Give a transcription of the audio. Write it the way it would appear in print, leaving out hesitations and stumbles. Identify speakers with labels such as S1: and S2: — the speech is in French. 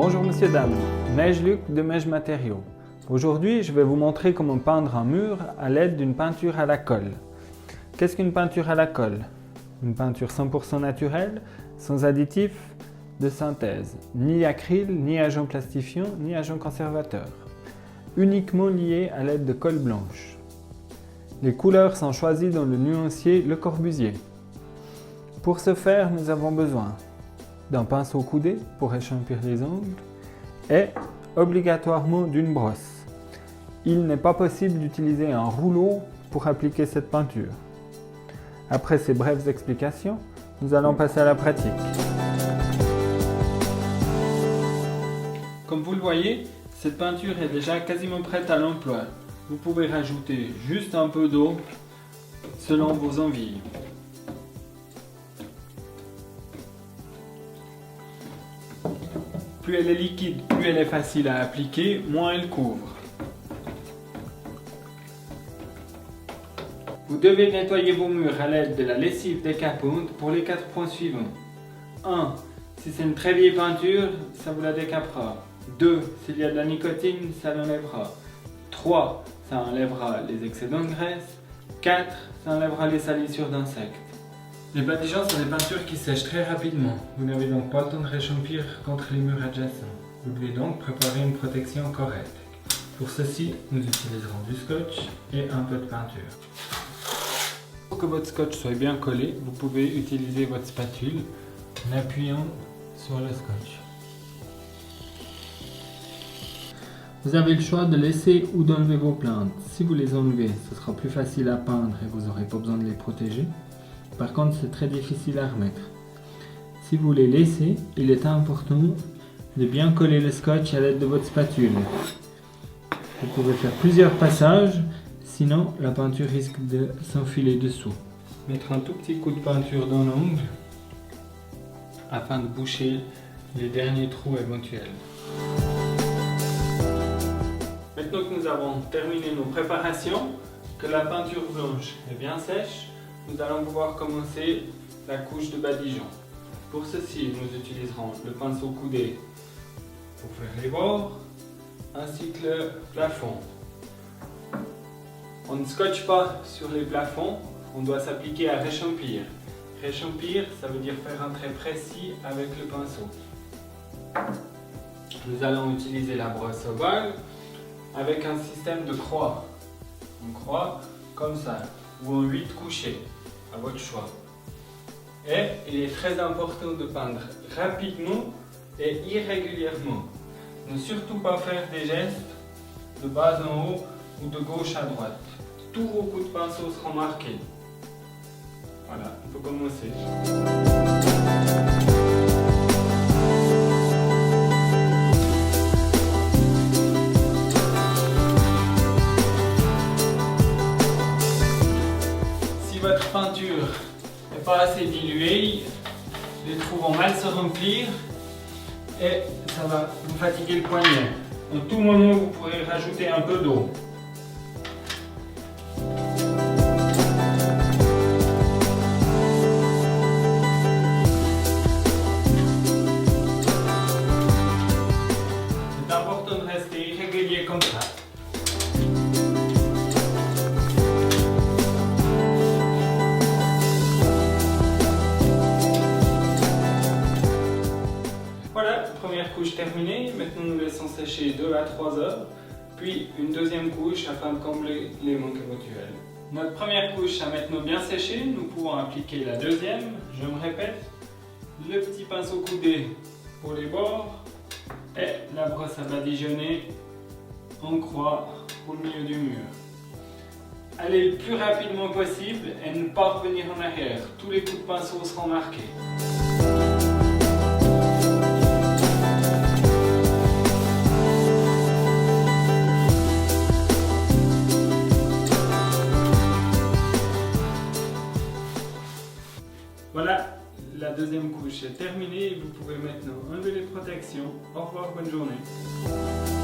S1: Bonjour monsieur, dame, Mège-Luc de Mège Matériaux. Aujourd'hui, je vais vous montrer comment peindre un mur à l'aide d'une peinture à la colle. Qu'est-ce qu'une peinture à la colle? Une peinture 100% naturelle, sans additifs de synthèse, ni acryl, ni agent plastifiant, ni agent conservateur. Uniquement liée à l'aide de colle blanche. Les couleurs sont choisies dans le nuancier Le Corbusier. Pour ce faire, nous avons besoin d'un pinceau coudé pour échampir les angles et obligatoirement d'une brosse. Il n'est pas possible d'utiliser un rouleau pour appliquer cette peinture. Après ces brèves explications, nous allons passer à la pratique. Comme vous le voyez, cette peinture est déjà quasiment prête à l'emploi. Vous pouvez rajouter juste un peu d'eau selon vos envies. Plus elle est liquide, plus elle est facile à appliquer, moins elle couvre. Vous devez nettoyer vos murs à l'aide de la lessive décapante pour les 4 points suivants. 1. Si c'est une très vieille peinture, ça vous la décapera. 2. S'il y a de la nicotine, ça l'enlèvera. 3. Ça enlèvera les excédents de graisse. 4. Ça enlèvera les salissures d'insectes. Les badigeons sont des peintures qui sèchent très rapidement. Vous n'avez donc pas le temps de réchampir contre les murs adjacents. Vous devez donc préparer une protection correcte. Pour ceci, nous utiliserons du scotch et un peu de peinture. Pour que votre scotch soit bien collé, vous pouvez utiliser votre spatule en appuyant sur le scotch. Vous avez le choix de laisser ou d'enlever vos plinthes. Si vous les enlevez, ce sera plus facile à peindre et vous n'aurez pas besoin de les protéger. Par contre, c'est très difficile à remettre. Si vous les laissez, il est important de bien coller le scotch à l'aide de votre spatule. Vous pouvez faire plusieurs passages, sinon la peinture risque de s'enfiler dessous. Mettre un tout petit coup de peinture dans l'ongle afin de boucher les derniers trous éventuels. Maintenant que nous avons terminé nos préparations, que la peinture blanche est bien sèche, nous allons pouvoir commencer la couche de badigeon. Pour ceci, nous utiliserons le pinceau coudé pour faire les bords, ainsi que le plafond. On ne scotche pas sur les plafonds, on doit s'appliquer à réchampir. Réchampir, ça veut dire faire un trait précis avec le pinceau. Nous allons utiliser la brosse ovale avec un système de croix. Une croix comme ça, ou en 8 couchés, à votre choix. Et il est très important de peindre rapidement et irrégulièrement. Ne surtout pas faire des gestes de bas en haut ou de gauche à droite. Tous vos coups de pinceau seront marqués. Voilà, on peut commencer. Votre peinture n'est pas assez diluée, les trous vont mal se remplir et ça va vous fatiguer le poignet. En tout moment, vous pourrez rajouter un peu d'eau. C'est important de rester irrégulier comme ça. Voilà, première couche terminée. Maintenant nous laissons sécher 2 à 3 heures, puis une deuxième couche afin de combler les manques éventuels. Notre première couche a maintenant bien séché, nous pouvons appliquer la deuxième. Je me répète, le petit pinceau coudé pour les bords et la brosse à badigeonner en croix pour le milieu du mur. Allez le plus rapidement possible et ne pas revenir en arrière. Tous les coups de pinceau seront marqués. Voilà, la deuxième couche est terminée et vous pouvez maintenant enlever les protections. Au revoir, bonne journée.